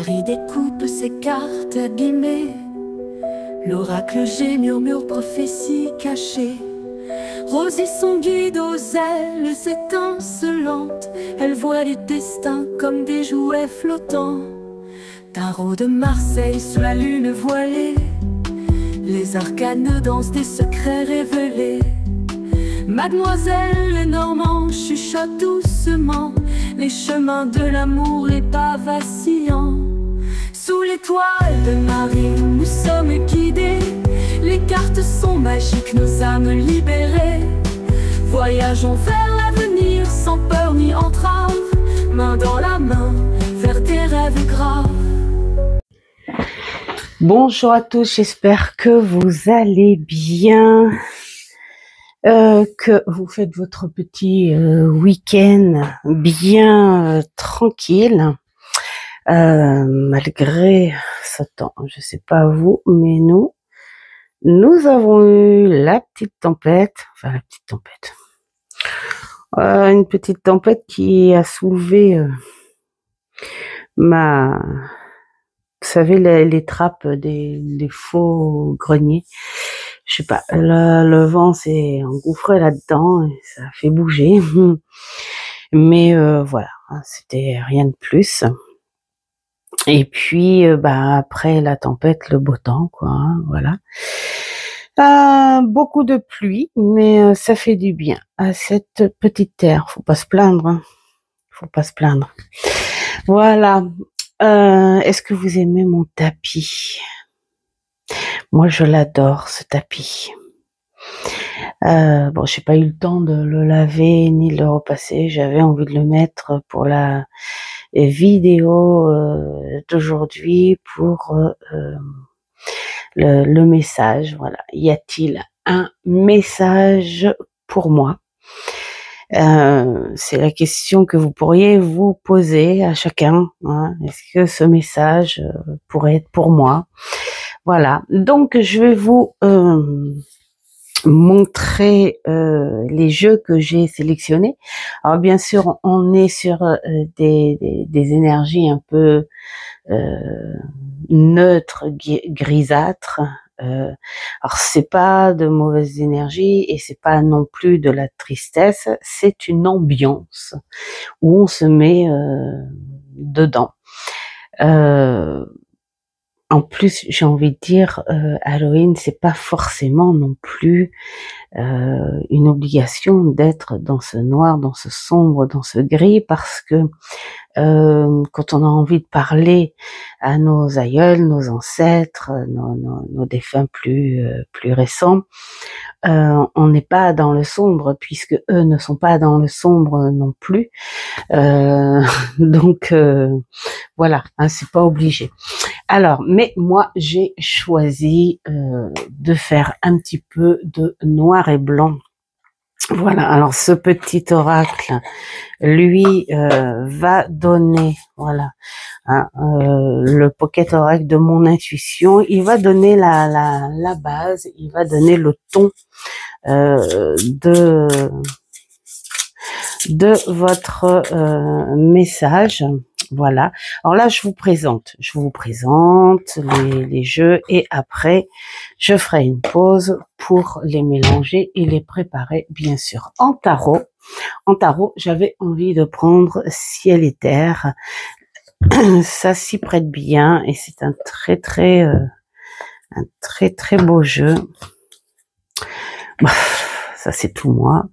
Marie découpe ses cartes abîmées. L'oracle G murmure prophétie cachée. Rosie son guide aux ailes étincelantes. Elle voit les destins comme des jouets flottants. Tarot de Marseille sous la lune voilée. Les arcanes dansent des secrets révélés. Mademoiselle Lenormand chuchote doucement les chemins de l'amour, les pas vacillants. Sous l'étoile de Marie, nous sommes guidés. Les cartes sont magiques, nos âmes libérées. Voyageons vers l'avenir sans peur ni entrave, main dans la main, vers des rêves graves. Bonjour à tous, j'espère que vous allez bien, que vous faites votre petit week-end bien tranquille, malgré ce temps. Je sais pas vous, mais nous avons eu la petite tempête, une petite tempête qui a soulevé vous savez, les trappes des faux greniers. Je sais pas, le vent s'est engouffré là-dedans et ça a fait bouger. Mais voilà, c'était rien de plus. Et puis, après la tempête, le beau temps, quoi, hein, voilà. Beaucoup de pluie, mais ça fait du bien à cette petite terre. Faut pas se plaindre, hein. Faut pas se plaindre. Voilà. Est-ce que vous aimez mon tapis? Moi, je l'adore, ce tapis. Bon, j'ai pas eu le temps de le laver ni de le repasser. J'avais envie de le mettre pour la vidéo d'aujourd'hui, pour le message. Voilà. Y a-t-il un message pour moi? C'est la question que vous pourriez vous poser à chacun, hein. Est-ce que ce message pourrait être pour moi? Voilà, donc je vais vous montrer les jeux que j'ai sélectionnés. Alors bien sûr, on est sur des énergies un peu neutres, grisâtres. Alors c'est pas de mauvaises énergies et c'est pas non plus de la tristesse, c'est une ambiance où on se met dedans. En plus, j'ai envie de dire, Halloween, c'est pas forcément non plus une obligation d'être dans ce noir, dans ce sombre, dans ce gris, parce que quand on a envie de parler à nos aïeuls, nos ancêtres, nos défunts plus récents, on n'est pas dans le sombre, puisque eux ne sont pas dans le sombre non plus. Donc voilà, hein, c'est pas obligé. Alors, mais moi j'ai choisi de faire un petit peu de noir et blanc. Voilà, alors ce petit oracle, lui, va donner, voilà, hein, le pocket oracle de mon intuition. Il va donner la base, il va donner le ton de votre message. Voilà. Alors là, je vous présente les jeux et après, je ferai une pause pour les mélanger et les préparer, bien sûr. En tarot, j'avais envie de prendre ciel et terre. Ça s'y prête bien et c'est un très très beau jeu. Ça, c'est tout moi.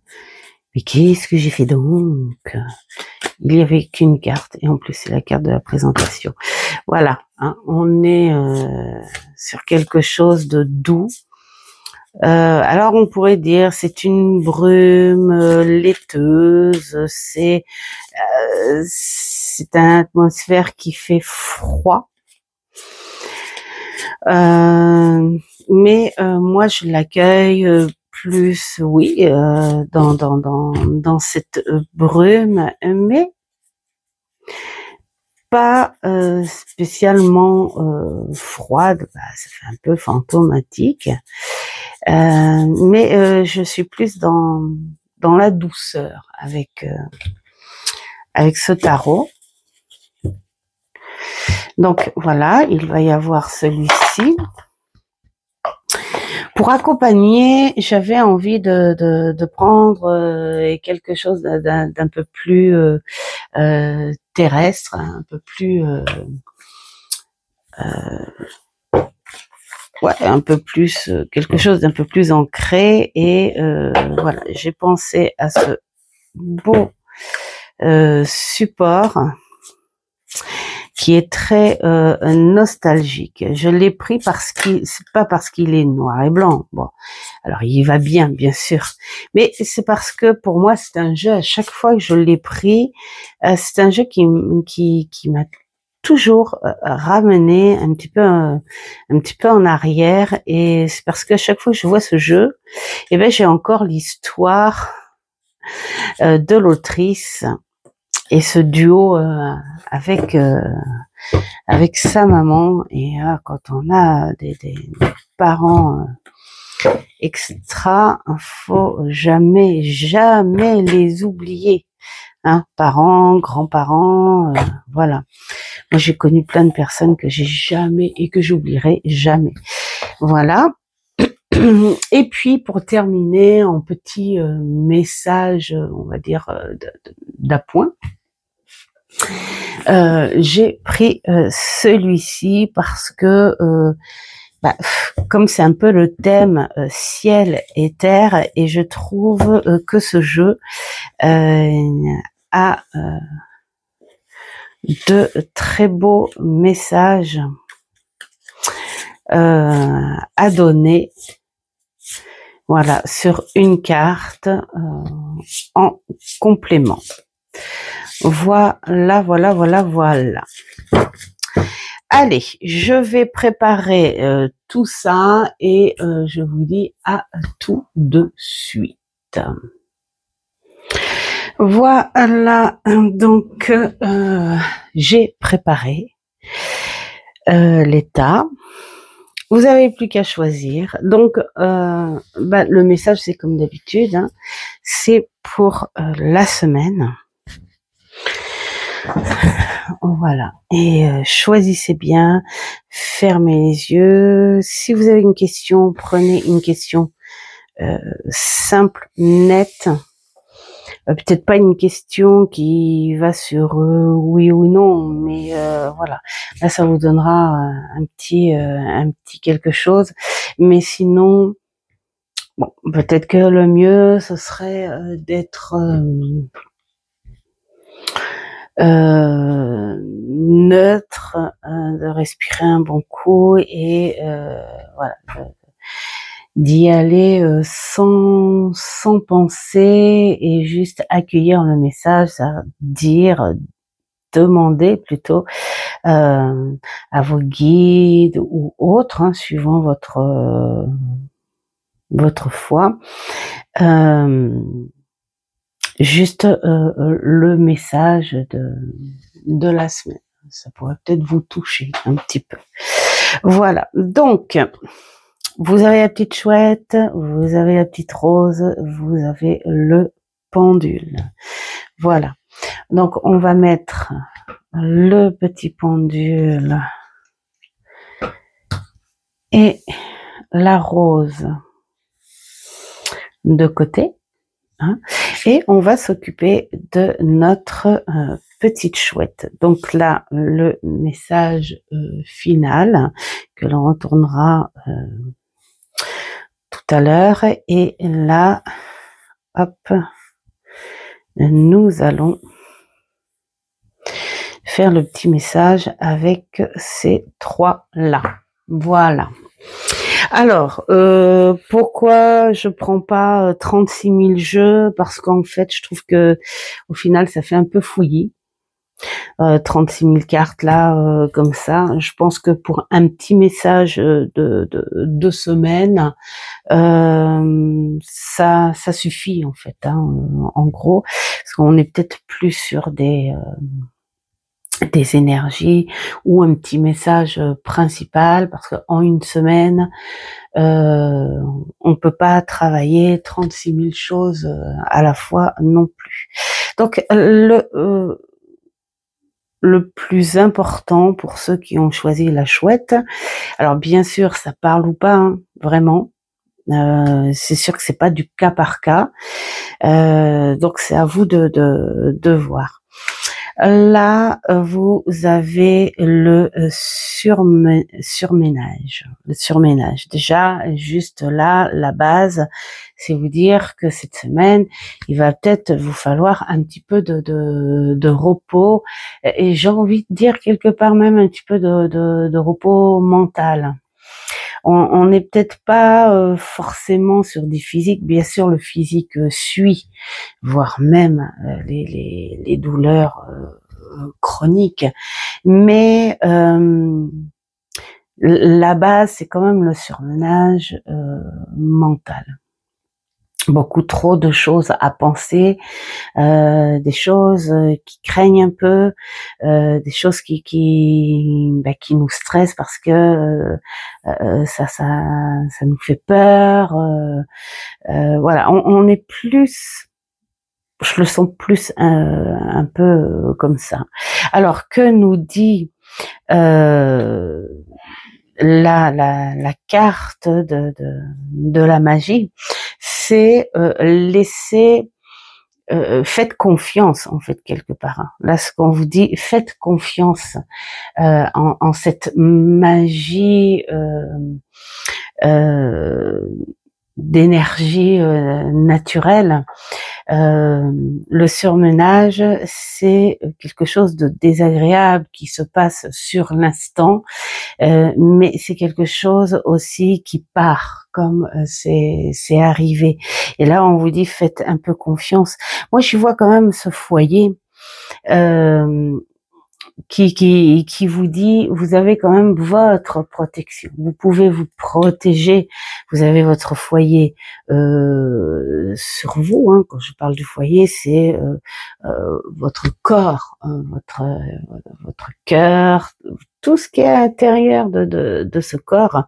Mais qu'est-ce que j'ai fait donc? Il n'y avait qu'une carte et en plus c'est la carte de la présentation. Voilà, hein, on est sur quelque chose de doux. Alors on pourrait dire c'est une brume laiteuse, c'est une atmosphère qui fait froid. Mais moi je l'accueille plus, oui, dans cette brume, mais pas spécialement froide. Ça fait un peu fantomatique, mais je suis plus dans la douceur avec ce tarot. Donc voilà, il va y avoir celui-ci. Pour accompagner, j'avais envie de prendre quelque chose d'un peu plus terrestre, un peu plus ouais, un peu plus quelque chose d'un peu plus ancré. Et voilà, j'ai pensé à ce beau support qui est très nostalgique. Je l'ai pris parce qu'il, c'est pas parce qu'il est noir et blanc. Bon, alors il va bien, bien sûr, mais c'est parce que pour moi c'est un jeu. À chaque fois que je l'ai pris, c'est un jeu qui m'a toujours ramené un petit peu en arrière. Et c'est parce qu'à chaque fois que je vois ce jeu, eh ben j'ai encore l'histoire de l'autrice et ce duo avec sa maman. Et quand on a des parents extra, faut jamais les oublier. Hein, parents, grands-parents, voilà. Moi, j'ai connu plein de personnes que j'ai jamais et que j'oublierai jamais. Voilà. Et puis, pour terminer, en petit message, on va dire, d'appoint, j'ai pris celui-ci parce que comme c'est un peu le thème ciel et terre, et je trouve que ce jeu a de très beaux messages à donner, voilà, sur une carte en complément. Voilà. Allez, je vais préparer tout ça et je vous dis à tout de suite. Voilà, donc j'ai préparé l'état. Vous avez plus qu'à choisir. Donc le message, c'est comme d'habitude, hein, c'est pour la semaine. Voilà. Et choisissez bien, fermez les yeux. Si vous avez une question, prenez une question simple, nette. Peut-être pas une question qui va sur oui ou non, mais voilà. Là, ça vous donnera un petit quelque chose. Mais sinon, bon, peut-être que le mieux, ce serait d'être neutre, de respirer un bon coup et voilà, d'y aller sans penser et juste accueillir le message, demander plutôt à vos guides ou autres, hein, suivant votre foi, juste le message de la semaine. Ça pourrait peut-être vous toucher un petit peu. Voilà, donc vous avez la petite chouette, vous avez la petite rose, vous avez le pendule. Voilà, donc on va mettre le petit pendule et la rose de côté, hein, et on va s'occuper de notre petite chouette. Donc là, le message final que l'on retournera tout à l'heure, et là, hop, nous allons faire le petit message avec ces trois-là. Voilà. Alors, pourquoi je prends pas 36 000 jeux? Parce qu'en fait, je trouve que au final, ça fait un peu fouillis. 36 000 cartes là, comme ça. Je pense que pour un petit message de semaine, ça suffit en fait, hein, en gros, parce qu'on est peut-être plus sur des énergies ou un petit message principal, parce qu'en une semaine, on peut pas travailler 36 000 choses à la fois non plus. Donc le plus important pour ceux qui ont choisi la chouette. Alors bien sûr, ça parle ou pas, hein, vraiment. C'est sûr que c'est pas du cas par cas. Donc c'est à vous de voir. Là, vous avez le surménage. Le surménage. Déjà, juste là, la base, c'est vous dire que cette semaine, il va peut-être vous falloir un petit peu de repos. Et j'ai envie de dire quelque part même un petit peu de repos mental. On n'est peut-être pas forcément sur des physiques. Bien sûr, le physique suit, voire même les douleurs chroniques. Mais la base, c'est quand même le surmenage mental. Beaucoup trop de choses à penser, des choses qui craignent un peu, des choses qui nous stressent parce que ça nous fait peur. Voilà, on est plus, je le sens plus un peu comme ça. Alors que nous dit la carte de la magie, c'est laisser, faites confiance en fait quelque part. Hein. Là, ce qu'on vous dit, faites confiance en cette magie d'énergie naturelle. Le surmenage, c'est quelque chose de désagréable qui se passe sur l'instant, mais c'est quelque chose aussi qui part comme c'est arrivé. Et là, on vous dit faites un peu confiance. Moi, je vois quand même ce foyer qui vous dit vous avez quand même votre protection. Vous pouvez vous protéger. Vous avez votre foyer sur vous. Hein. Quand je parle du foyer, c'est votre corps, votre cœur, tout ce qui est à l'intérieur de ce corps,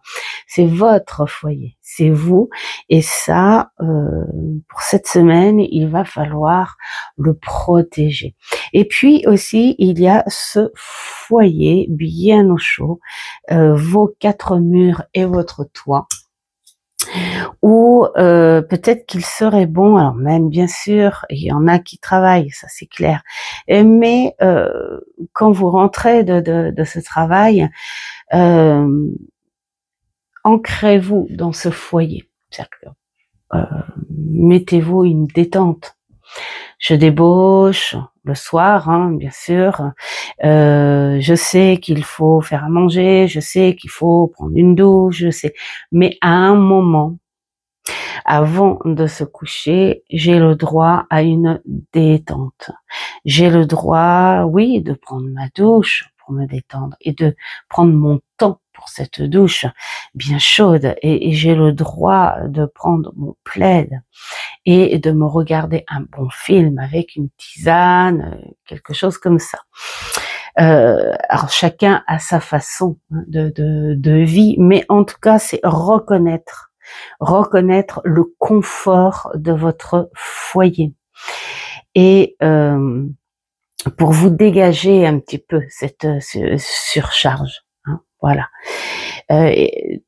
c'est votre foyer, c'est vous. Et ça, pour cette semaine, il va falloir le protéger. Et puis aussi, il y a ce foyer bien au chaud, vos 4 murs et votre toit, où peut-être qu'il serait bon, alors même bien sûr, il y en a qui travaillent, ça c'est clair, mais quand vous rentrez de ce travail, ancrez-vous dans ce foyer, c'est-à-dire que mettez-vous une détente. Je débauche le soir, hein, bien sûr. Je sais qu'il faut faire à manger, je sais qu'il faut prendre une douche, je sais. Mais à un moment, avant de se coucher, j'ai le droit à une détente. J'ai le droit, oui, de prendre ma douche pour me détendre et de prendre mon temps pour cette douche bien chaude. Et j'ai le droit de prendre mon plaid et de me regarder un bon film avec une tisane, quelque chose comme ça. Alors chacun a sa façon de vie, mais en tout cas c'est reconnaître le confort de votre foyer et pour vous dégager un petit peu cette surcharge. Hein, voilà.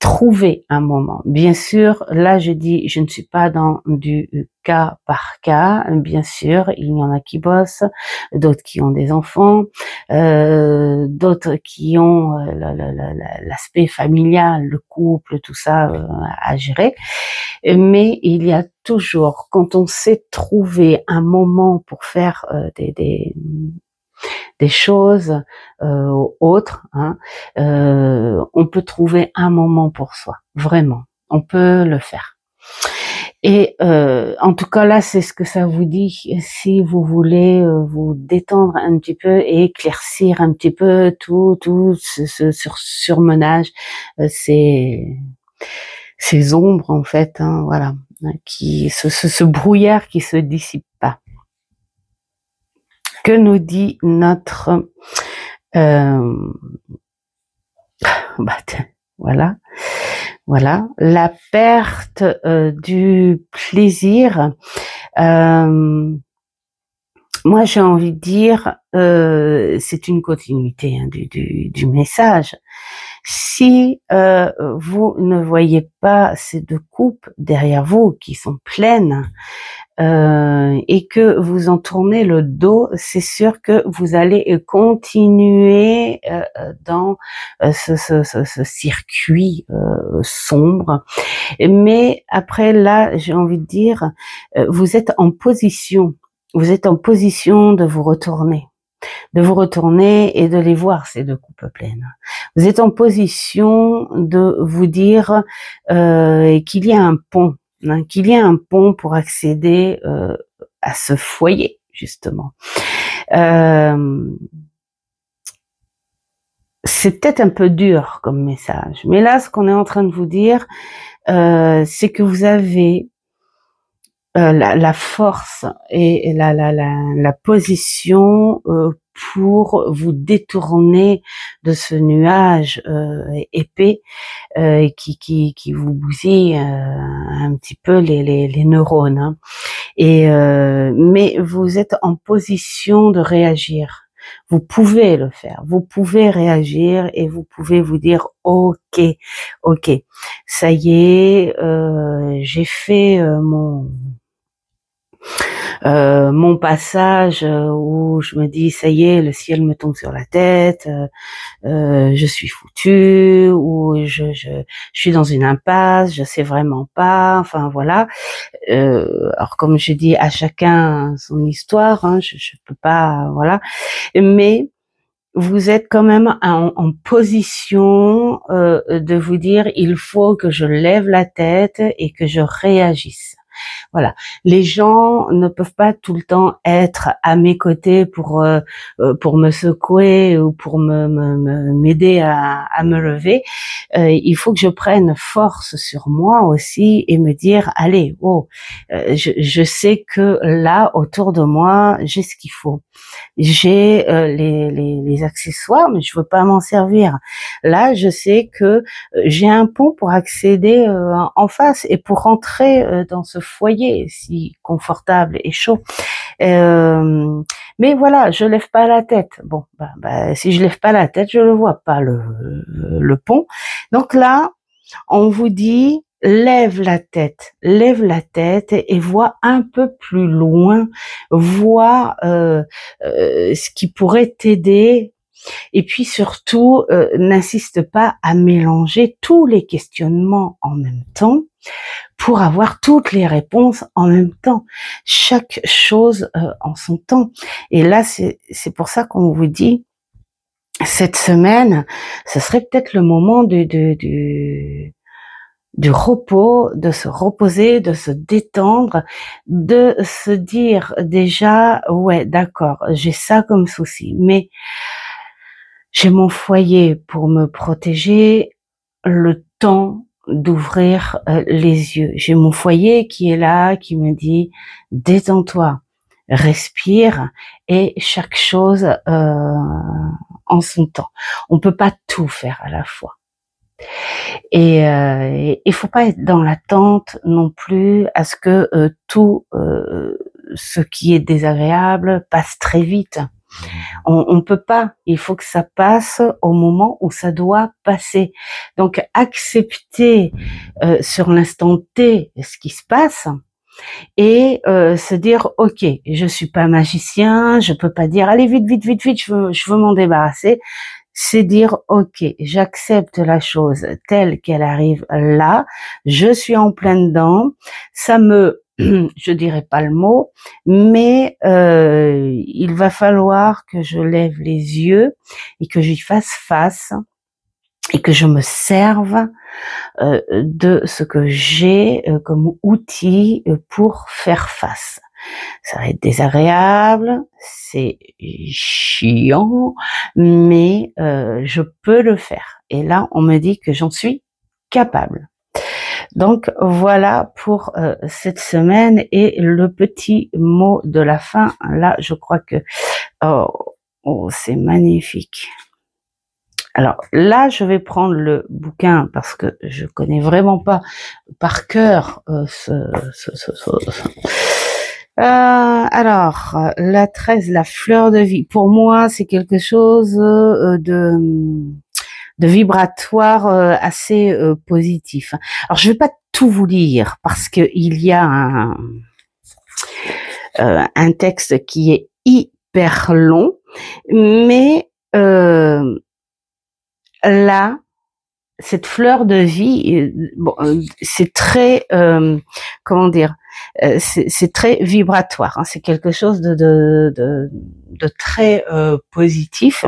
Trouver un moment. Bien sûr, là je dis, je ne suis pas dans du cas par cas. Bien sûr, il y en a qui bossent, d'autres qui ont des enfants, d'autres qui ont l'aspect familial, le couple, tout ça à gérer. Mais il y a toujours, quand on sait trouver un moment pour faire des choses autres, hein, on peut trouver un moment pour soi, vraiment, on peut le faire. Et en tout cas là, c'est ce que ça vous dit. Si vous voulez vous détendre un petit peu et éclaircir un petit peu tout ce surmenage, ces ombres en fait, hein, voilà, qui ce brouillard qui se dissipe pas. Que nous dit notre voilà, la perte du plaisir. moi j'ai envie de dire, c'est une continuité hein, du message. Si vous ne voyez pas ces deux coupes derrière vous qui sont pleines et que vous en tournez le dos, c'est sûr que vous allez continuer dans ce circuit sombre. Mais après là, j'ai envie de dire, vous êtes en position. Vous êtes en position de vous retourner et de les voir, ces deux coupes pleines. Vous êtes en position de vous dire qu'il y a un pont, hein, qu'il y a un pont pour accéder à ce foyer, justement. C'est peut-être un peu dur comme message, mais là, ce qu'on est en train de vous dire, c'est que vous avez la force et la position pour vous détourner de ce nuage épais qui vous bousille un petit peu les neurones. Hein. Et mais vous êtes en position de réagir. Vous pouvez le faire. Vous pouvez réagir et vous pouvez vous dire ok, ça y est, j'ai fait mon passage où je me dis ça y est, le ciel me tombe sur la tête, je suis foutue, ou je suis dans une impasse, je sais vraiment pas, enfin voilà. Alors comme je dis, à chacun son histoire, hein, je peux pas, voilà. Mais vous êtes quand même en position de vous dire il faut que je lève la tête et que je réagisse. Voilà, les gens ne peuvent pas tout le temps être à mes côtés pour me secouer ou pour m'aider à me lever. Il faut que je prenne force sur moi aussi et me dire allez, je sais que là autour de moi j'ai ce qu'il faut. J'ai les accessoires, mais je veux pas m'en servir. Là, je sais que j'ai un pont pour accéder en face et pour rentrer dans ce foyer si confortable et chaud. Mais voilà, je lève pas la tête. Bon, si je lève pas la tête, je le vois pas le pont. Donc là, on vous dit lève la tête et vois un peu plus loin, vois ce qui pourrait t'aider. Et puis surtout, n'insiste pas à mélanger tous les questionnements en même temps pour avoir toutes les réponses en même temps. Chaque chose en son temps. Et là, c'est pour ça qu'on vous dit, cette semaine, ce serait peut-être le moment du repos, de se reposer, de se détendre, de se dire déjà, ouais, d'accord, j'ai ça comme souci, mais j'ai mon foyer pour me protéger, le temps d'ouvrir les yeux. J'ai mon foyer qui est là, qui me dit détends-toi, respire, et chaque chose en son temps. On peut pas tout faire à la fois. Et il faut pas être dans l'attente non plus à ce que tout ce qui est désagréable passe très vite. On peut pas, il faut que ça passe au moment où ça doit passer. Donc accepter sur l'instant T ce qui se passe et se dire ok, je suis pas magicien, je peux pas dire allez vite, je veux m'en débarrasser. C'est dire ok, j'accepte la chose telle qu'elle arrive là, je suis en plein dedans, ça me je dirais pas le mot, mais il va falloir que je lève les yeux et que j'y fasse face et que je me serve de ce que j'ai comme outil pour faire face. Ça va être désagréable, c'est chiant, mais je peux le faire. Et là, on me dit que j'en suis capable. Donc voilà pour cette semaine, et le petit mot de la fin, là je crois que c'est magnifique. Alors là je vais prendre le bouquin parce que je connais vraiment pas par cœur Alors, la 13, la fleur de vie. Pour moi, c'est quelque chose de vibratoire assez positif. Alors, je vais pas tout vous lire parce que il y a un texte qui est hyper long, mais là, cette fleur de vie, bon, c'est très, comment dire, c'est très vibratoire. Hein, c'est quelque chose de très positif.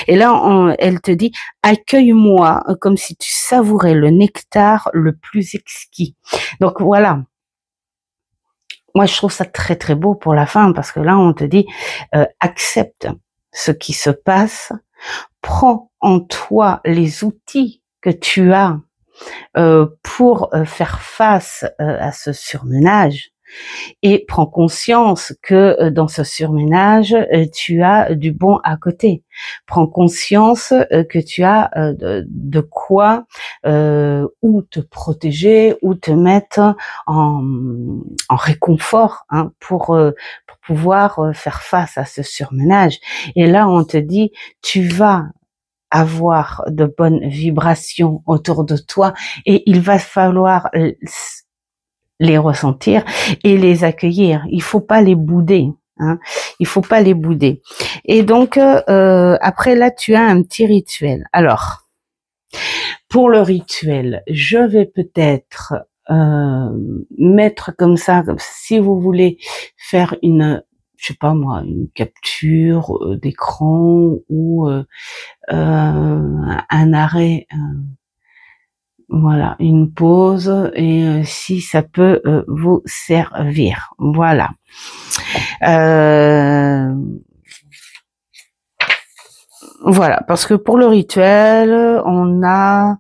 Et là, elle te dit, accueille-moi comme si tu savourais le nectar le plus exquis. Donc voilà. Moi, je trouve ça très très beau pour la fin parce que là, on te dit, accepte ce qui se passe, prends en toi les outils que tu as pour faire face à ce surmenage et prends conscience que dans ce surmenage, tu as du bon à côté. Prends conscience que tu as de quoi ou te protéger ou te mettre en réconfort hein, pour pouvoir faire face à ce surmenage. Et là, on te dit, tu vas avoir de bonnes vibrations autour de toi et il va falloir les ressentir et les accueillir. Il faut pas les bouder. Hein. Il faut pas les bouder. Et donc après là, tu as un petit rituel. Alors pour le rituel, je vais peut-être mettre comme ça, si vous voulez faire une, je sais pas moi, une capture d'écran ou un arrêt, voilà, une pause et si ça peut vous servir, voilà. Voilà, parce que pour le rituel, on a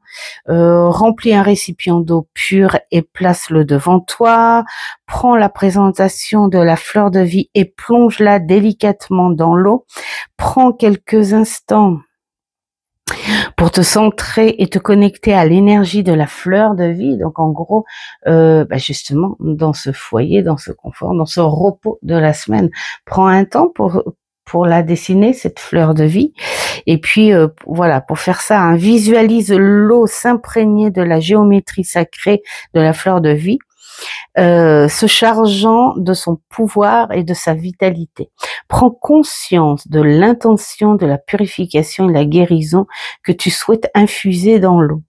rempli un récipient d'eau pure et place-le devant toi. Prends la présentation de la fleur de vie et plonge-la délicatement dans l'eau. Prends quelques instants pour te centrer et te connecter à l'énergie de la fleur de vie. Donc en gros, justement, dans ce foyer, dans ce confort, dans ce repos de la semaine, prends un temps pour la dessiner, cette fleur de vie. Et puis, voilà, pour faire ça, hein, visualise l'eau s'imprégner de la géométrie sacrée de la fleur de vie, se chargeant de son pouvoir et de sa vitalité. Prends conscience de l'intention de la purification et la guérison que tu souhaites infuser dans l'eau.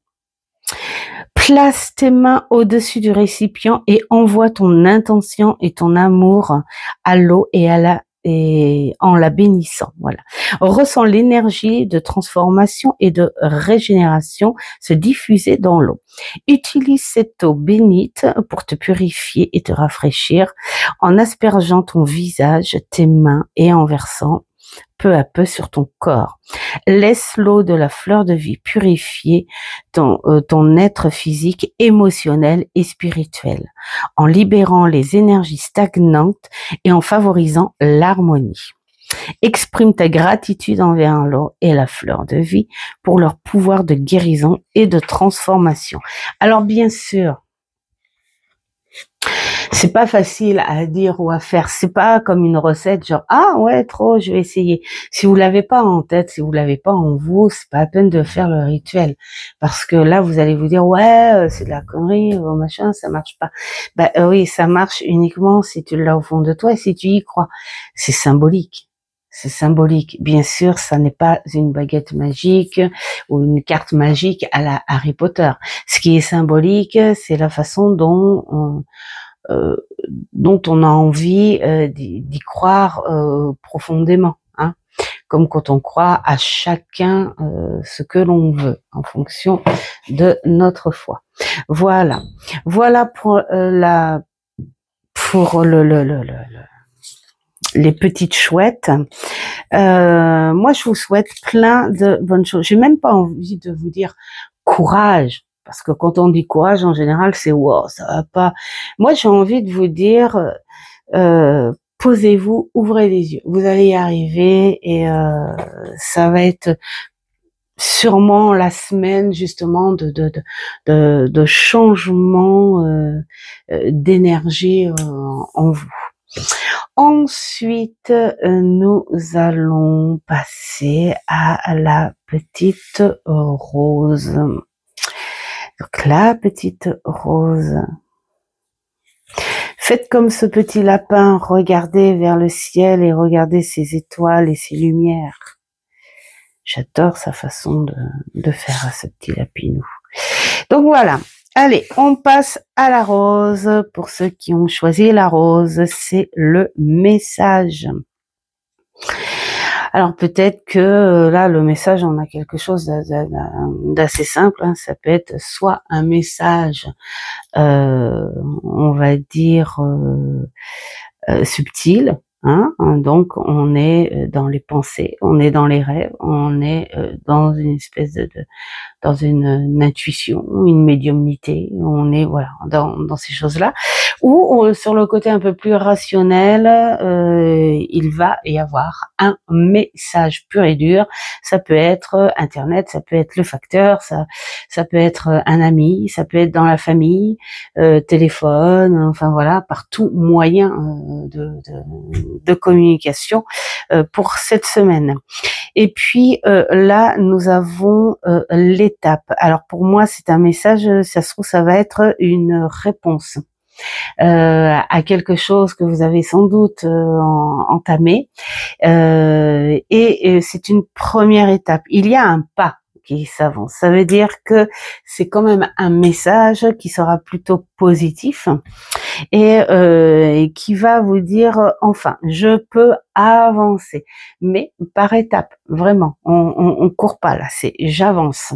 Place tes mains au-dessus du récipient et envoie ton intention et ton amour à l'eau et en la bénissant. Voilà. Ressens l'énergie de transformation et de régénération se diffuser dans l'eau. Utilise cette eau bénite pour te purifier et te rafraîchir en aspergeant ton visage, tes mains et en versant peu à peu sur ton corps. Laisse l'eau de la fleur de vie purifier ton être physique, émotionnel et spirituel, en libérant les énergies stagnantes et en favorisant l'harmonie. Exprime ta gratitude envers l'eau et la fleur de vie pour leur pouvoir de guérison et de transformation. Alors bien sûr, c'est pas facile à dire ou à faire. C'est pas comme une recette genre ah ouais trop je vais essayer. Si vous l'avez pas en tête, si vous l'avez pas en vous, c'est pas la peine de faire le rituel parce que là vous allez vous dire ouais c'est de la connerie machin ça marche pas. Oui ça marche uniquement si tu l'as au fond de toi et si tu y crois. C'est symbolique. C'est symbolique. Bien sûr, ça n'est pas une baguette magique ou une carte magique à la Harry Potter. Ce qui est symbolique, c'est la façon dont on a envie d'y croire profondément. Hein. Comme quand on croit à chacun ce que l'on veut en fonction de notre foi. Voilà. Voilà pour les petites chouettes. Moi, je vous souhaite plein de bonnes choses. J'ai même pas envie de vous dire courage, parce que quand on dit courage, en général, c'est wow, ça va pas. Moi, j'ai envie de vous dire, posez-vous, ouvrez les yeux. Vous allez y arriver et ça va être sûrement la semaine justement de changement d'énergie en vous. Ensuite, nous allons passer à la petite rose. Donc la petite rose. Faites comme ce petit lapin, regardez vers le ciel et regardez ses étoiles et ses lumières. J'adore sa façon de faire à ce petit lapinou. Donc voilà. Allez, on passe à la rose. Pour ceux qui ont choisi la rose, c'est le message. Alors peut-être que là, le message, on a quelque chose d'assez simple. Hein. Ça peut être soit un message, on va dire, subtil. Hein, donc on est dans les pensées, on est dans les rêves, on est dans une espèce dans une intuition, une médiumnité, on est voilà dans ces choses-là. Ou sur le côté un peu plus rationnel, il va y avoir un message pur et dur. Ça peut être Internet, ça peut être le facteur, ça peut être un ami, ça peut être dans la famille, téléphone, enfin voilà, par tout moyen de communication pour cette semaine. Et puis là, nous avons l'étape. Alors pour moi, c'est un message, ça se trouve, ça va être une réponse à quelque chose que vous avez sans doute entamé. Et c'est une première étape. Il y a un pas qui s'avance. Ça veut dire que c'est quand même un message qui sera plutôt positif et qui va vous dire enfin, je peux avancer, mais par étapes, vraiment. On court pas là, c'est j'avance.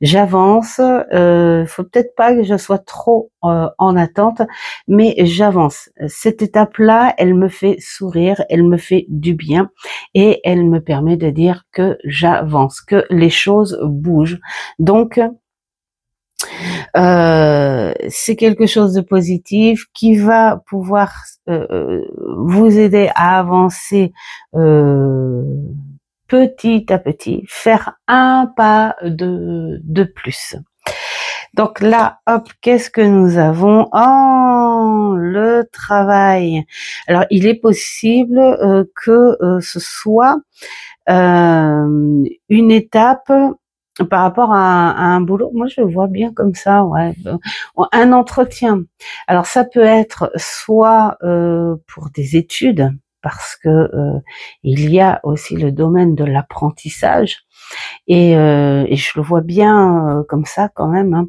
J'avance, faut peut-être pas que je sois trop en attente, mais j'avance. Cette étape-là, elle me fait sourire, elle me fait du bien et elle me permet de dire que j'avance, que les choses bougent. Donc, c'est quelque chose de positif qui va pouvoir vous aider à avancer petit à petit, faire un pas de plus. Donc là, hop, qu'est-ce que nous avons? Oh, le travail. Alors, il est possible que ce soit une étape par rapport à un boulot. Moi, je le vois bien comme ça, ouais. Un entretien. Alors, ça peut être soit pour des études, parce que il y a aussi le domaine de l'apprentissage. Et je le vois bien comme ça quand même. Hein.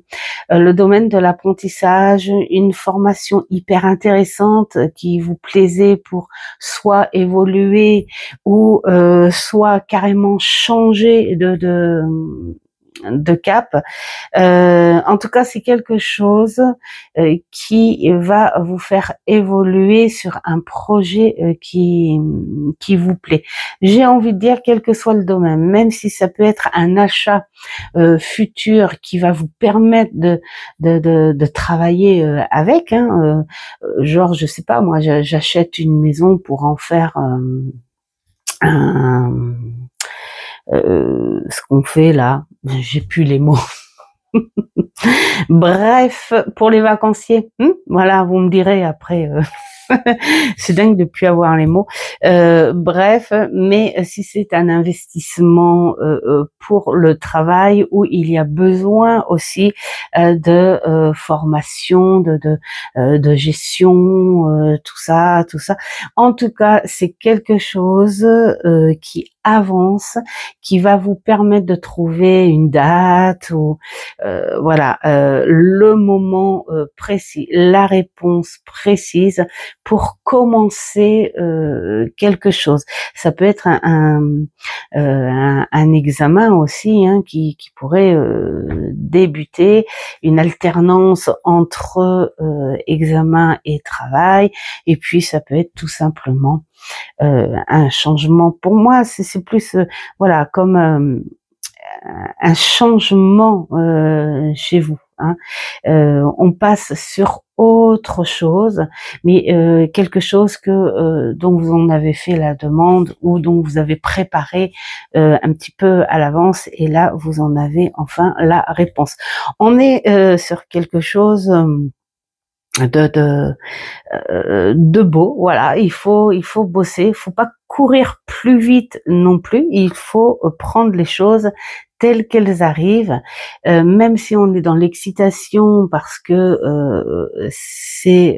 Le domaine de l'apprentissage, une formation hyper intéressante qui vous plaisait pour soit évoluer ou soit carrément changer de cap. En tout cas, c'est quelque chose qui va vous faire évoluer sur un projet qui vous plaît. J'ai envie de dire, quel que soit le domaine, même si ça peut être un achat futur qui va vous permettre de travailler avec, hein, genre, je sais pas, moi, j'achète une maison pour en faire ce qu'on fait là, j'ai plus les mots. Bref, pour les vacanciers, voilà, vous me direz après. C'est dingue de plus avoir les mots. Bref, mais si c'est un investissement pour le travail où il y a besoin aussi de formation, de gestion, tout ça. En tout cas, c'est quelque chose qui avance, qui va vous permettre de trouver une date ou voilà le moment précis, la réponse précise pour commencer quelque chose. Ça peut être un examen aussi hein, qui pourrait débuter, une alternance entre examen et travail, et puis ça peut être tout simplement un changement. Pour moi, c'est plus voilà comme un changement chez vous. Hein. On passe sur autre chose, mais quelque chose que dont vous en avez fait la demande ou dont vous avez préparé un petit peu à l'avance, et là vous en avez enfin la réponse. On est sur quelque chose de beau. Voilà, il faut bosser, il faut pas courir plus vite non plus. Il faut prendre les choses telles qu'elles arrivent, même si on est dans l'excitation parce que c'est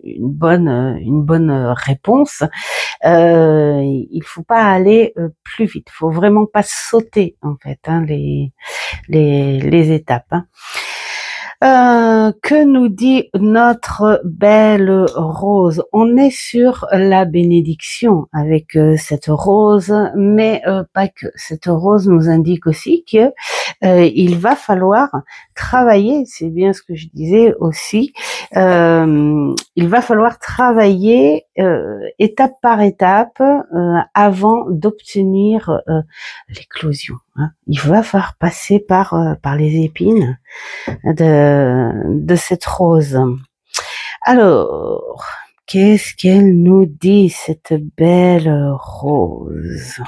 une bonne réponse. Il faut pas aller plus vite. Il faut vraiment pas sauter en fait hein, les étapes. Hein. Que nous dit notre belle Rose? On est sur la bénédiction avec cette rose, mais pas que. Cette rose nous indique aussi que il va falloir travailler, c'est bien ce que je disais aussi, il va falloir travailler étape par étape avant d'obtenir l'éclosion. Hein. Il va falloir passer par les épines de cette rose. Alors, qu'est-ce qu'elle nous dit, cette belle rose?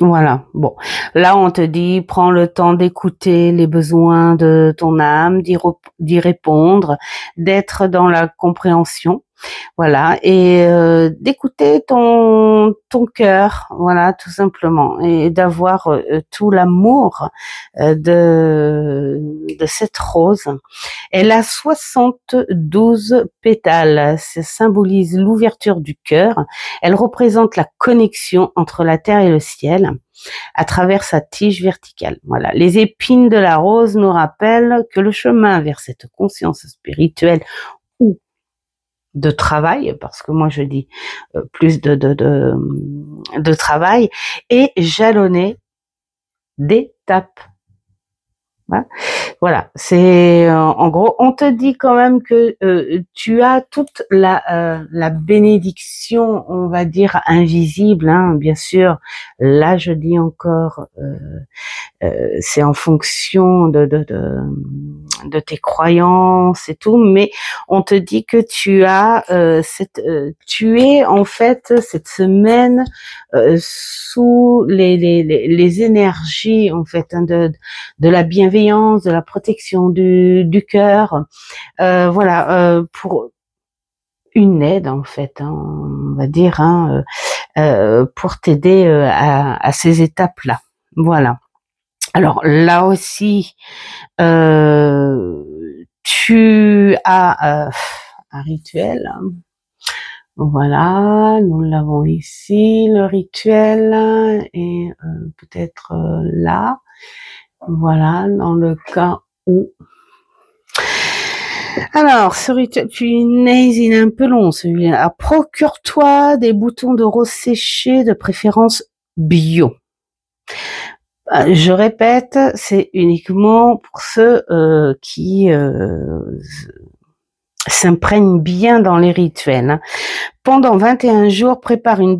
Voilà, bon. Là, on te dit, prends le temps d'écouter les besoins de ton âme, d'y répondre, d'être dans la compréhension. Voilà, et d'écouter ton cœur, voilà, tout simplement, et d'avoir tout l'amour de cette rose. Elle a 72 pétales, ça symbolise l'ouverture du cœur. Elle représente la connexion entre la terre et le ciel à travers sa tige verticale. Voilà, les épines de la rose nous rappellent que le chemin vers cette conscience spirituelle ou de travail, parce que moi je dis plus de travail, est jalonné d'étapes. Voilà, c'est en gros, on te dit quand même que tu as toute la bénédiction, on va dire invisible, hein, bien sûr. Là, je dis encore, c'est en fonction de tes croyances et tout, mais on te dit que tu as tu es en fait cette semaine sous les énergies en fait hein, de la bienveillance, de la protection du cœur, voilà, pour une aide en fait, hein, on va dire, hein, pour t'aider à ces étapes-là. Voilà. Alors là aussi, tu as un rituel. Voilà, nous l'avons ici, le rituel, et peut-être là. Voilà, dans le cas où... Alors, ce rituel, punaise, il est un peu long celui-là. Alors, procure-toi des boutons de rose séchés, de préférence bio. Je répète, c'est uniquement pour ceux qui s'imprègnent bien dans les rituels. Hein. Pendant 21 jours, prépare une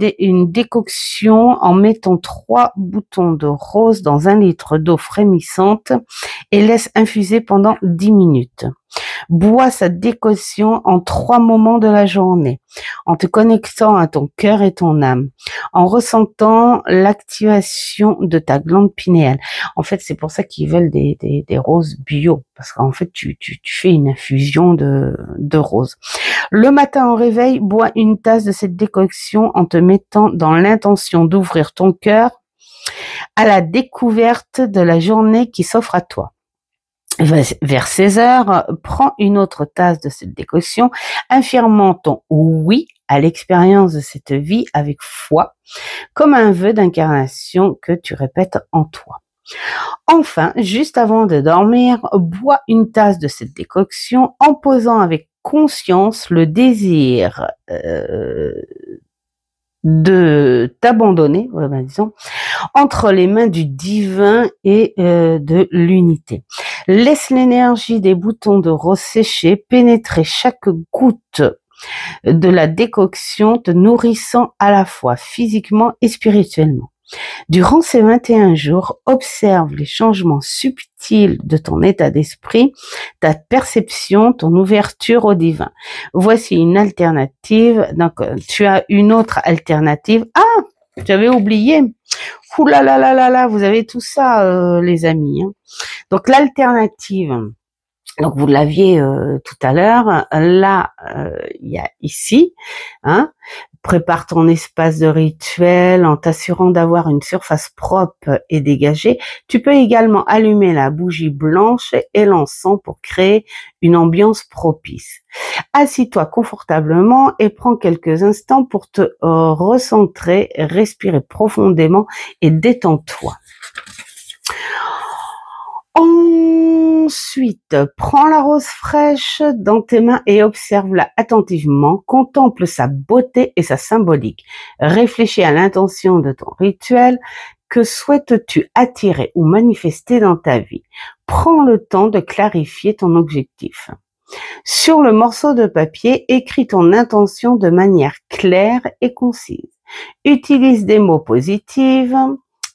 décoction en mettant 3 boutons de rose dans 1 litre d'eau frémissante et laisse infuser pendant 10 minutes. Bois cette décoction en 3 moments de la journée, en te connectant à ton cœur et ton âme, en ressentant l'activation de ta glande pinéale. En fait, c'est pour ça qu'ils veulent des roses bio, parce qu'en fait, tu fais une infusion de roses. Le matin au réveil, bois une tasse de cette décoction en te mettant dans l'intention d'ouvrir ton cœur à la découverte de la journée qui s'offre à toi. Vers 16 heures, prends une autre tasse de cette décoction, affirmant ton oui à l'expérience de cette vie avec foi, comme un vœu d'incarnation que tu répètes en toi. Enfin, juste avant de dormir, bois une tasse de cette décoction en posant avec conscience le désir de t'abandonner, disons, entre les mains du divin et de l'unité. Laisse l'énergie des boutons de rose séchés pénétrer chaque goutte de la décoction, te nourrissant à la fois physiquement et spirituellement. Durant ces 21 jours, observe les changements subtils de ton état d'esprit, ta perception, ton ouverture au divin. Voici une alternative. Donc, tu as une autre alternative. Ah, j'avais oublié. Ouh là là là là là, vous avez tout ça, les amis. Hein. Donc, l'alternative. Donc, vous l'aviez tout à l'heure. Là, il y a ici. Hein, prépare ton espace de rituel en t'assurant d'avoir une surface propre et dégagée. Tu peux également allumer la bougie blanche et l'encens pour créer une ambiance propice. Assis-toi confortablement et prends quelques instants pour te recentrer, respirer profondément et détends-toi. Ensuite, prends la rose fraîche dans tes mains et observe-la attentivement. Contemple sa beauté et sa symbolique. Réfléchis à l'intention de ton rituel. Que souhaites-tu attirer ou manifester dans ta vie? Prends le temps de clarifier ton objectif. Sur le morceau de papier, écris ton intention de manière claire et concise. Utilise des mots positifs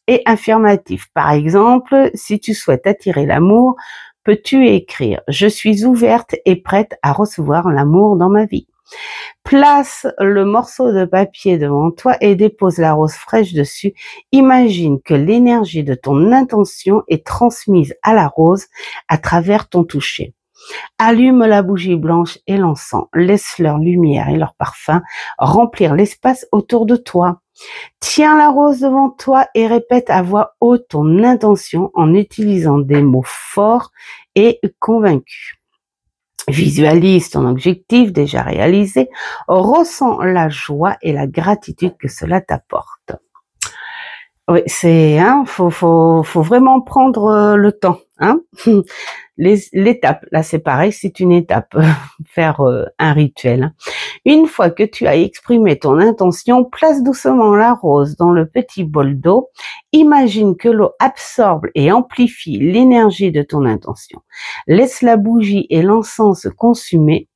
et affirmatif. Par exemple, si tu souhaites attirer l'amour, peux-tu écrire « Je suis ouverte et prête à recevoir l'amour dans ma vie ». Place le morceau de papier devant toi et dépose la rose fraîche dessus. Imagine que l'énergie de ton intention est transmise à la rose à travers ton toucher. Allume la bougie blanche et l'encens. Laisse leur lumière et leur parfum remplir l'espace autour de toi. Tiens la rose devant toi et répète à voix haute ton intention en utilisant des mots forts et convaincus. Visualise ton objectif déjà réalisé, ressens la joie et la gratitude que cela t'apporte. Oui, faut vraiment prendre le temps, hein. L'étape, là c'est pareil, c'est une étape, faire un rituel. Une fois que tu as exprimé ton intention, place doucement la rose dans le petit bol d'eau. Imagine que l'eau absorbe et amplifie l'énergie de ton intention. Laisse la bougie et l'encens se consumer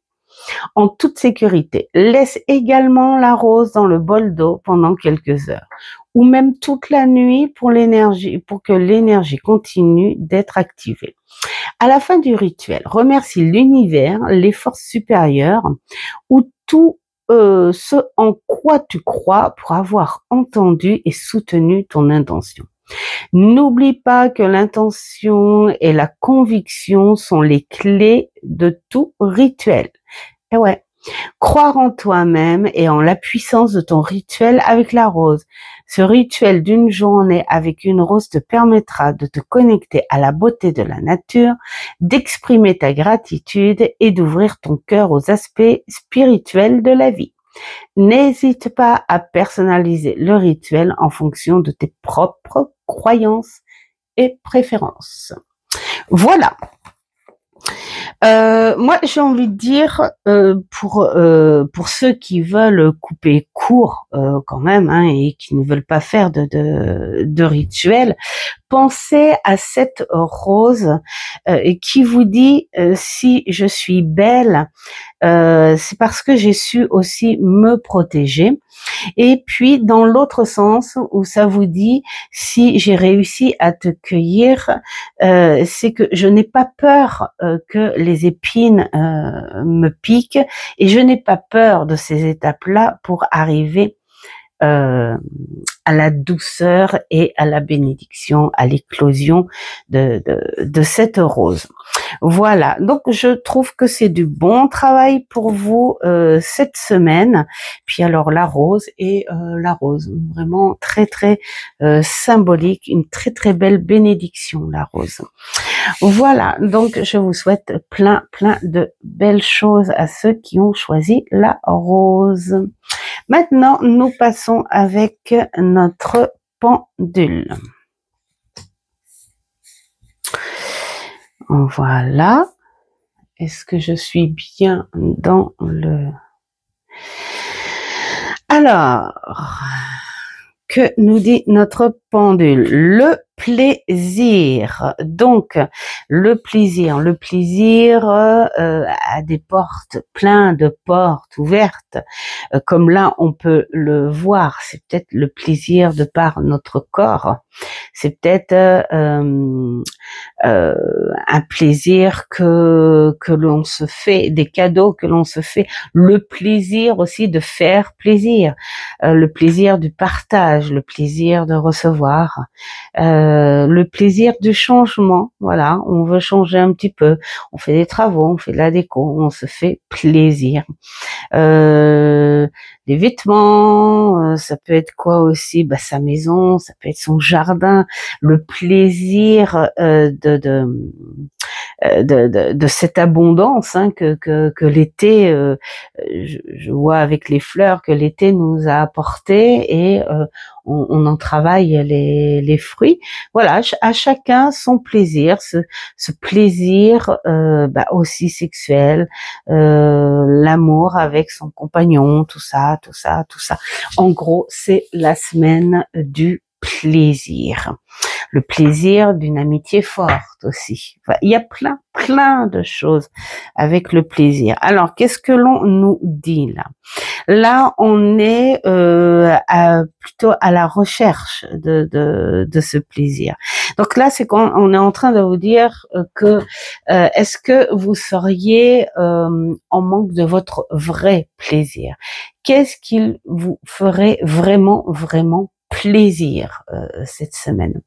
en toute sécurité. Laisse également la rose dans le bol d'eau pendant quelques heures ou même toute la nuit pour que l'énergie continue d'être activée. À la fin du rituel, remercie l'univers, les forces supérieures ou tout ce en quoi tu crois pour avoir entendu et soutenu ton intention. N'oublie pas que l'intention et la conviction sont les clés de tout rituel. Et ouais, croire en toi-même et en la puissance de ton rituel avec la rose. Ce rituel d'une journée avec une rose te permettra de te connecter à la beauté de la nature, d'exprimer ta gratitude et d'ouvrir ton cœur aux aspects spirituels de la vie. N'hésite pas à personnaliser le rituel en fonction de tes propres croyances et préférences. Voilà. Moi, j'ai envie de dire pour ceux qui veulent couper court quand même, hein, et qui ne veulent pas faire de rituel, pensez à cette rose qui vous dit si je suis belle, c'est parce que j'ai su aussi me protéger. Et puis dans l'autre sens où ça vous dit si j'ai réussi à te cueillir, c'est que je n'ai pas peur que les épines me piquent et je n'ai pas peur de ces étapes-là pour arriver à la douceur et à la bénédiction, à l'éclosion de cette rose. Voilà, donc je trouve que c'est du bon travail pour vous cette semaine. Puis alors la rose et la rose, vraiment très très symbolique, une très très belle bénédiction la rose. Voilà, donc je vous souhaite plein de belles choses à ceux qui ont choisi la rose. Maintenant, nous passons avec notre pendule. Voilà. Est-ce que je suis bien dans le... Alors, que nous dit notre pendule? Le plaisir. Donc, le plaisir a des portes, plein de portes ouvertes. Comme là, on peut le voir, c'est peut-être le plaisir de par notre corps. C'est peut-être un plaisir que l'on se fait, des cadeaux que l'on se fait, le plaisir aussi de faire plaisir, le plaisir du partage, le plaisir de recevoir, le plaisir du changement. Voilà, on veut changer un petit peu, on fait des travaux, on fait de la déco, on se fait plaisir. Les vêtements, ça peut être quoi aussi? Bah, sa maison, ça peut être son jardin, le plaisir de cette abondance que l'été, je vois avec les fleurs que l'été nous a apporté et on en travaille les fruits. Voilà, à chacun son plaisir, ce plaisir aussi sexuel, l'amour avec son compagnon, tout ça. En gros, c'est la semaine du plaisir. Le plaisir d'une amitié forte aussi. Enfin, il y a plein de choses avec le plaisir. Alors, qu'est-ce que l'on nous dit là? Là, on est plutôt à la recherche de ce plaisir. Donc là, c'est quand on est en train de vous dire que est-ce que vous seriez en manque de votre vrai plaisir? Qu'est-ce qu'il vous ferait vraiment plaisir cette semaine?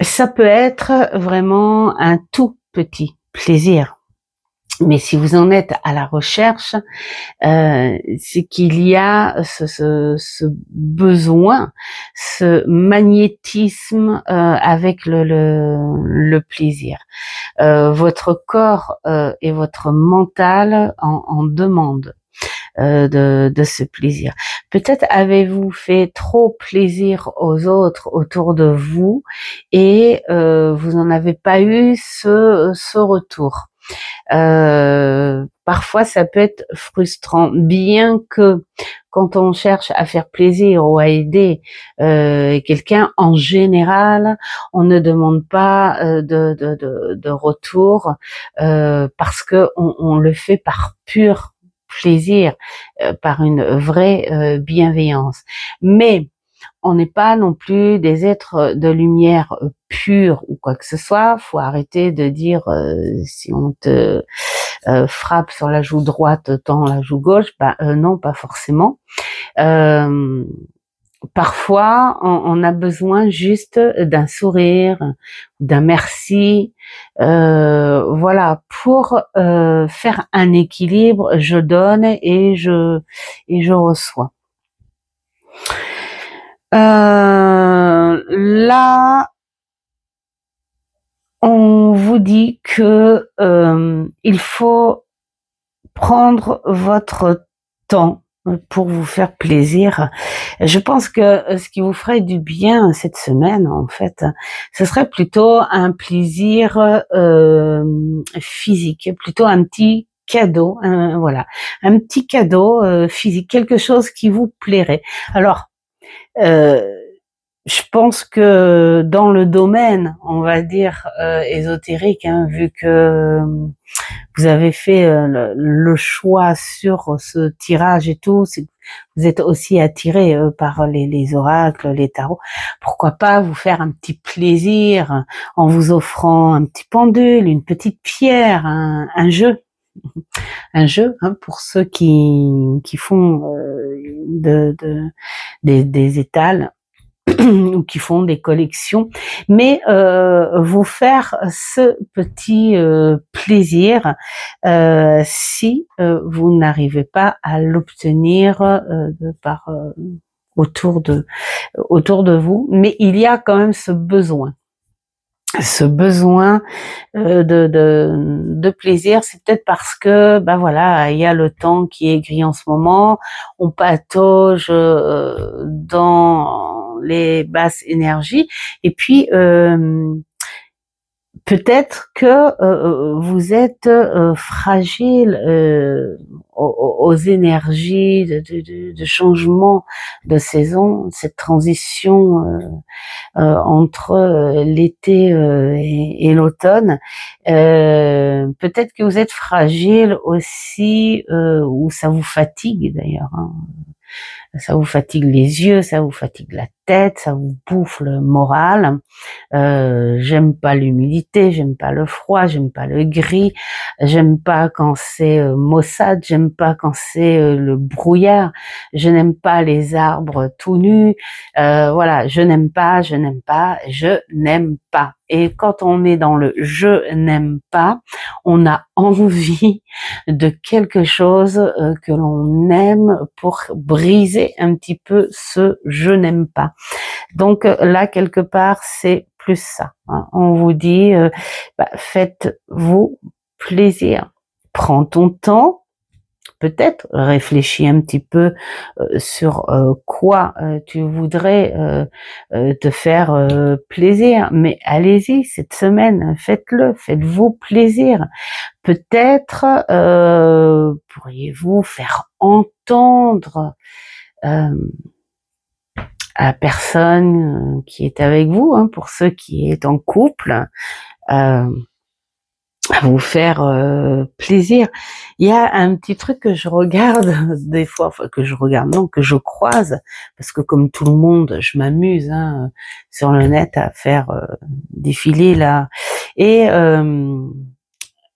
Ça peut être vraiment un tout petit plaisir. Mais si vous en êtes à la recherche, c'est qu'il y a ce besoin, ce magnétisme avec le plaisir. Votre corps et votre mental en demandent. De ce plaisir. Peut-être avez-vous fait trop plaisir aux autres autour de vous et vous n'en avez pas eu ce retour. Parfois ça peut être frustrant, bien que quand on cherche à faire plaisir ou à aider quelqu'un, en général, on ne demande pas de retour parce que on le fait par pur plaisir, par une vraie bienveillance. Mais on n'est pas non plus des êtres de lumière pure ou quoi que ce soit. Faut arrêter de dire si on te frappe sur la joue droite, tends la joue gauche. Non, pas forcément. Parfois, on a besoin juste d'un sourire, d'un merci, voilà, pour faire un équilibre. Je donne et je reçois. Là, on vous dit que il faut prendre votre temps pour vous faire plaisir. Je pense que ce qui vous ferait du bien cette semaine, en fait, ce serait plutôt un plaisir physique, plutôt un petit cadeau, voilà, un petit cadeau physique, quelque chose qui vous plairait. Alors, je pense que dans le domaine, on va dire ésotérique, vu que vous avez fait le choix sur ce tirage et tout, vous êtes aussi attiré par les oracles, les tarots. Pourquoi pas vous faire un petit plaisir en vous offrant un petit pendule, une petite pierre, un jeu. Un jeu pour ceux qui font des étals ou qui font des collections, mais vous faire ce petit plaisir si vous n'arrivez pas à l'obtenir autour de vous, mais il y a quand même ce besoin de plaisir. C'est peut-être parce que voilà, il y a le temps qui est gris en ce moment, on patauge dans les basses énergies et puis peut-être que vous êtes fragile aux énergies de changement de saison, cette transition entre l'été et l'automne. Peut-être que vous êtes fragile aussi, ou ça vous fatigue d'ailleurs, hein. Ça vous fatigue les yeux, ça vous fatigue la tête, ça vous bouffe le moral. J'aime pas l'humidité, j'aime pas le froid, j'aime pas le gris, j'aime pas quand c'est maussade, j'aime pas quand c'est le brouillard, je n'aime pas les arbres tout nus, voilà, je n'aime pas, je n'aime pas, je n'aime pas. Et quand on est dans le je n'aime pas, on a envie de quelque chose que l'on aime pour briser un petit peu ce je n'aime pas. Donc là, quelque part, c'est plus ça, hein. On vous dit, faites-vous plaisir. Prends ton temps, peut-être réfléchis un petit peu sur quoi tu voudrais te faire plaisir, mais allez-y cette semaine, faites-le, faites-vous plaisir. Peut-être pourriez-vous faire entendre à la personne qui est avec vous, hein, pour ceux qui est en couple, à vous faire plaisir. Il y a un petit truc que je regarde des fois, enfin que je regarde, non, que je croise, parce que comme tout le monde, je m'amuse hein, sur le net à faire défiler là, et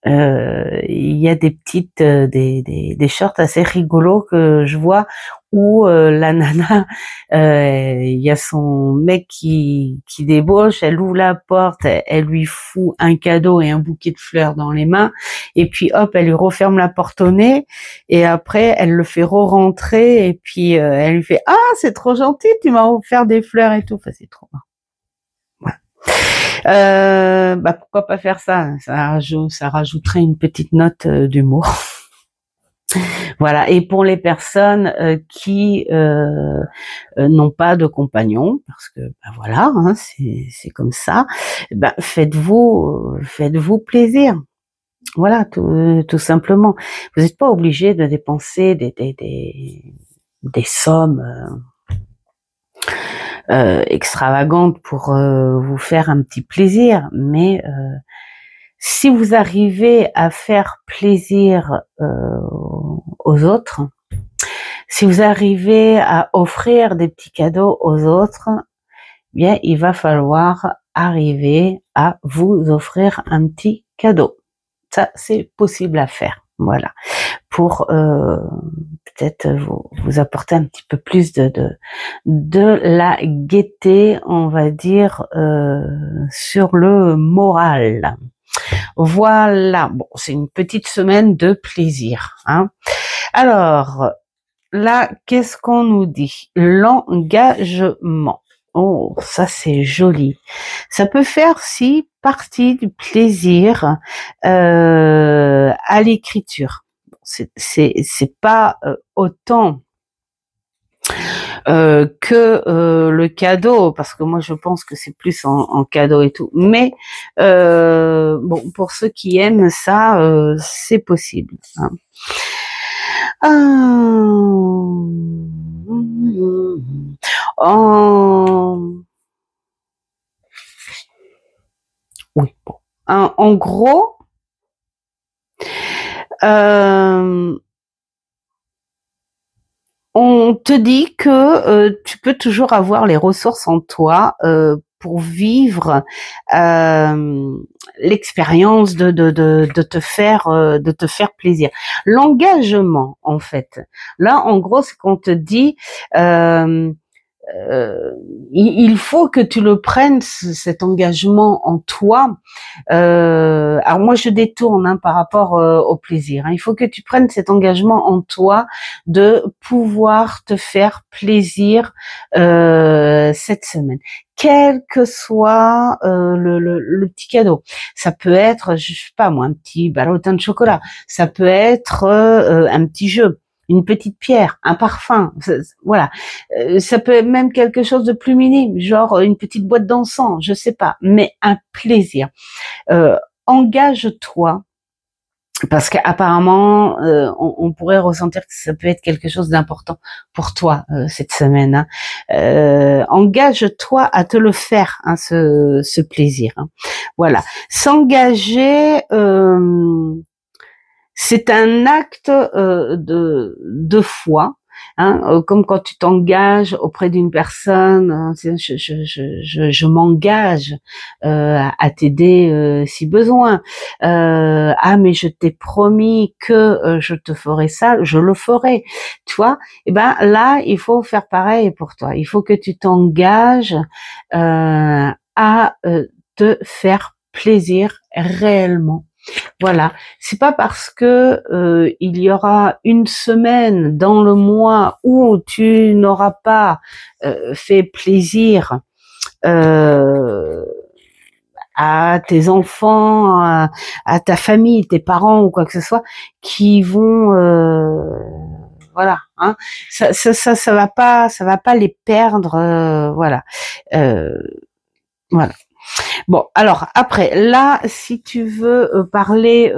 il y a des petites, des shorts assez rigolos que je vois où la nana, il y a son mec qui débauche, elle ouvre la porte, elle lui fout un cadeau et un bouquet de fleurs dans les mains, et puis hop, elle lui referme la porte au nez, et après elle le fait re-rentrer, et puis elle lui fait ah c'est trop gentil, tu m'as offert des fleurs et tout, enfin c'est trop marrant. Pourquoi pas faire ça, ça rajouterait une petite note d'humour. Voilà. Et pour les personnes qui n'ont pas de compagnon, parce que voilà, hein, c'est comme ça, faites-vous plaisir. Voilà, tout simplement. Vous n'êtes pas obligé de dépenser des sommes extravagantes pour vous faire un petit plaisir, mais si vous arrivez à faire plaisir aux autres, si vous arrivez à offrir des petits cadeaux aux autres, bien il va falloir arriver à vous offrir un petit cadeau. Ça, c'est possible à faire. Voilà, pour peut-être vous apporter un petit peu plus de la gaieté, on va dire, sur le moral. Voilà, bon, c'est une petite semaine de plaisir, hein. Alors, là, qu'est-ce qu'on nous dit? L'engagement. Oh, ça c'est joli. Ça peut faire si partie du plaisir à l'écriture. C'est pas autant que le cadeau, parce que moi je pense que c'est plus en cadeau et tout. Mais bon, pour ceux qui aiment ça, c'est possible, hein. Oui, bon. En gros, on te dit que tu peux toujours avoir les ressources en toi pour vivre l'expérience de te faire plaisir. L'engagement, en fait. Là, en gros, c'est qu'on te dit il faut que tu le prennes, cet engagement en toi. Alors moi je détourne hein, par rapport au plaisir, hein. Il faut que tu prennes cet engagement en toi de pouvoir te faire plaisir cette semaine, quel que soit le petit cadeau. Ça peut être, je sais pas moi, un petit ballotin de chocolat, ça peut être un petit jeu. une petite pierre, un parfum, voilà. Ça peut être même quelque chose de plus minime, genre une petite boîte d'encens, je sais pas, mais un plaisir. Engage-toi. Parce qu'apparemment, on pourrait ressentir que ça peut être quelque chose d'important pour toi cette semaine. Hein. Engage-toi à te le faire, hein, ce plaisir. Hein. Voilà. S'engager, c'est un acte de foi. Hein, comme quand tu t'engages auprès d'une personne, hein, je m'engage à t'aider si besoin. Ah mais je t'ai promis que je te ferai ça, je le ferai. Tu vois. Et ben là, il faut faire pareil pour toi. Il faut que tu t'engages à te faire plaisir réellement. Voilà, c'est pas parce que il y aura une semaine dans le mois où tu n'auras pas fait plaisir à tes enfants, à ta famille, tes parents ou quoi que ce soit, qui vont voilà, hein, ça va pas les perdre, voilà, voilà. Bon, alors après, là, si tu veux parler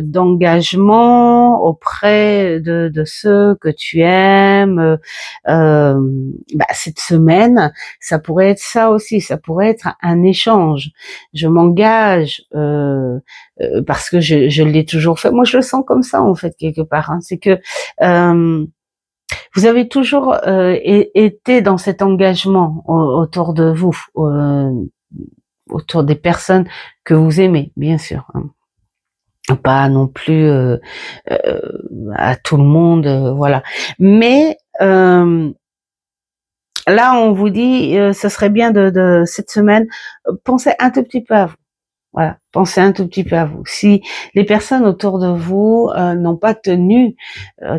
d'engagement auprès de ceux que tu aimes, cette semaine, ça pourrait être ça aussi, ça pourrait être un échange. Je m'engage parce que je l'ai toujours fait. Moi, je le sens comme ça en fait quelque part. Hein. C'est que vous avez toujours été dans cet engagement autour de vous. Autour des personnes que vous aimez, bien sûr. Hein. Pas non plus à tout le monde, voilà. Mais là, on vous dit, ce serait bien de cette semaine, pensez un tout petit peu à vous. Voilà, pensez un tout petit peu à vous. Si les personnes autour de vous n'ont pas tenu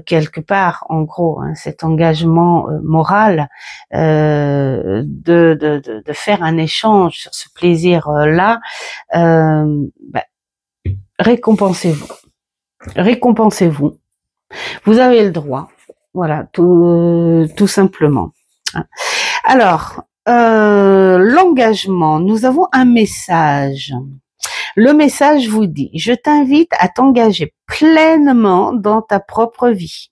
quelque part, en gros, hein, cet engagement moral de faire un échange sur ce plaisir-là, récompensez-vous. Récompensez-vous. Vous avez le droit. Voilà, tout simplement. Alors, l'engagement, nous avons un message. Le message vous dit, je t'invite à t'engager pleinement dans ta propre vie.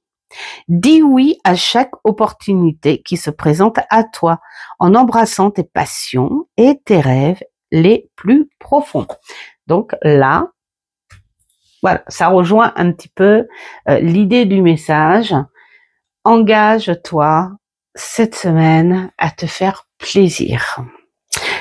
Dis oui à chaque opportunité qui se présente à toi en embrassant tes passions et tes rêves les plus profonds. Donc là, voilà, ça rejoint un petit peu l'idée du message. Engage-toi cette semaine à te faire plaisir.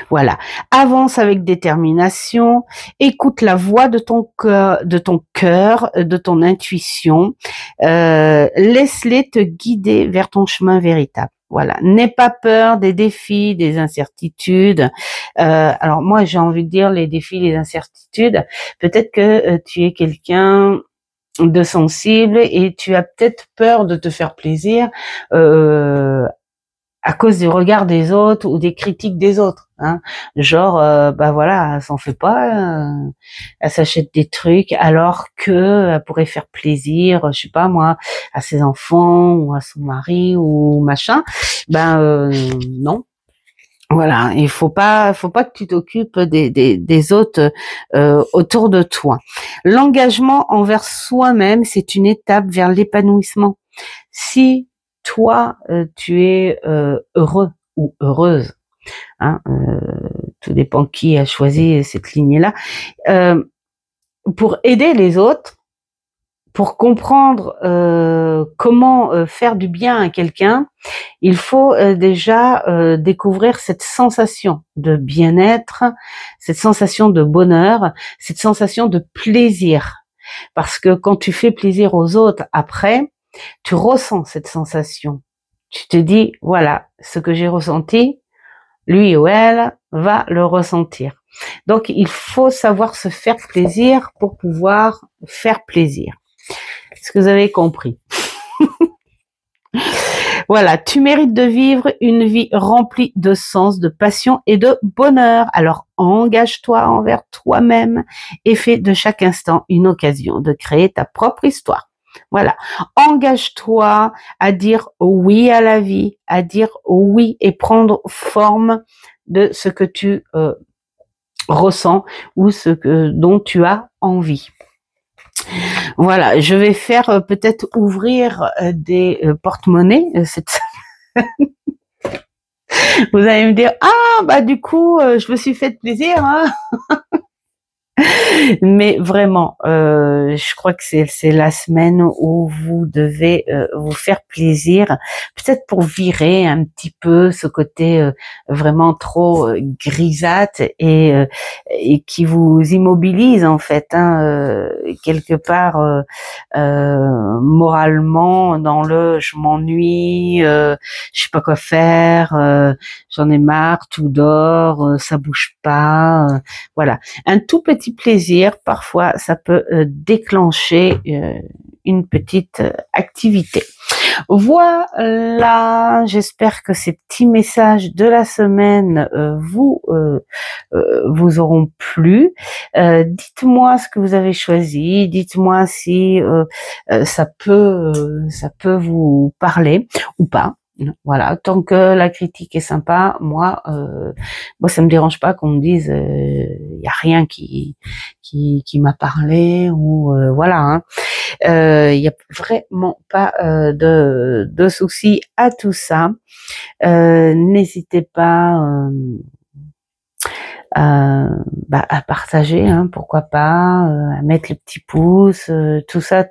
Voilà, avance avec détermination, écoute la voix de ton cœur, de ton intuition, laisse-les te guider vers ton chemin véritable. Voilà, n'aie pas peur des défis, des incertitudes. Alors moi, j'ai envie de dire les défis, les incertitudes. Peut-être que tu es quelqu'un de sensible et tu as peut-être peur de te faire plaisir à cause du regard des autres ou des critiques des autres, hein. Genre, voilà, elle s'en fait pas, elle s'achète des trucs alors que elle pourrait faire plaisir, je sais pas moi, à ses enfants ou à son mari ou machin. Non. Voilà, il faut pas que tu t'occupes des autres autour de toi. L'engagement envers soi-même, c'est une étape vers l'épanouissement. Si toi, tu es heureux ou heureuse, hein, tout dépend qui a choisi cette lignée-là, pour aider les autres, pour comprendre comment faire du bien à quelqu'un, il faut déjà découvrir cette sensation de bien-être, cette sensation de bonheur, cette sensation de plaisir. Parce que quand tu fais plaisir aux autres après, tu ressens cette sensation. Tu te dis, voilà, ce que j'ai ressenti, lui ou elle va le ressentir. Donc, il faut savoir se faire plaisir pour pouvoir faire plaisir. Est-ce que vous avez compris? Voilà, tu mérites de vivre une vie remplie de sens, de passion et de bonheur. Alors, engage-toi envers toi-même et fais de chaque instant une occasion de créer ta propre histoire. Voilà. Engage-toi à dire oui à la vie, à dire oui et prendre forme de ce que tu ressens ou dont tu as envie. Voilà, je vais faire peut-être ouvrir des porte-monnaies cette semaine. Vous allez me dire, ah bah du coup, je me suis fait plaisir, hein. Mais vraiment, je crois que c'est la semaine où vous devez vous faire plaisir, peut-être pour virer un petit peu ce côté vraiment trop grisâtre et qui vous immobilise en fait, hein, quelque part moralement dans le je m'ennuie, je sais pas quoi faire, j'en ai marre, tout dort, ça bouge pas, voilà. Un tout petit plaisir, parfois, ça peut déclencher une petite activité. Voilà, j'espère que ces petits messages de la semaine vous auront plu. Dites-moi ce que vous avez choisi, dites-moi si ça peut vous parler ou pas. Voilà, tant que la critique est sympa, moi ça me dérange pas qu'on me dise y a rien qui m'a parlé ou voilà, hein. Il y a vraiment pas de souci à tout ça. N'hésitez pas à partager, hein, pourquoi pas, à mettre les petits pouces, tout ça.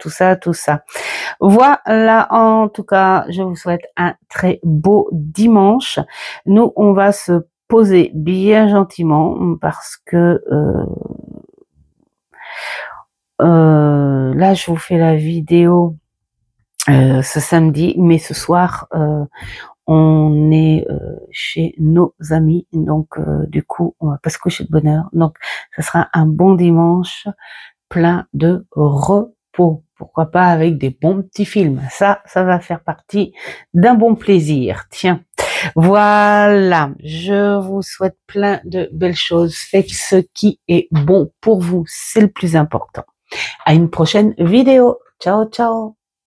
Voilà, en tout cas, je vous souhaite un très beau dimanche. Nous, on va se poser bien gentiment parce que là, je vous fais la vidéo ce samedi, mais ce soir, on est chez nos amis, donc du coup, on va pas se coucher de bonne heure. Donc, ce sera un bon dimanche plein de repos. Pourquoi pas avec des bons petits films. Ça va faire partie d'un bon plaisir. Tiens, voilà. Je vous souhaite plein de belles choses. Faites ce qui est bon pour vous. C'est le plus important. À une prochaine vidéo. Ciao, ciao.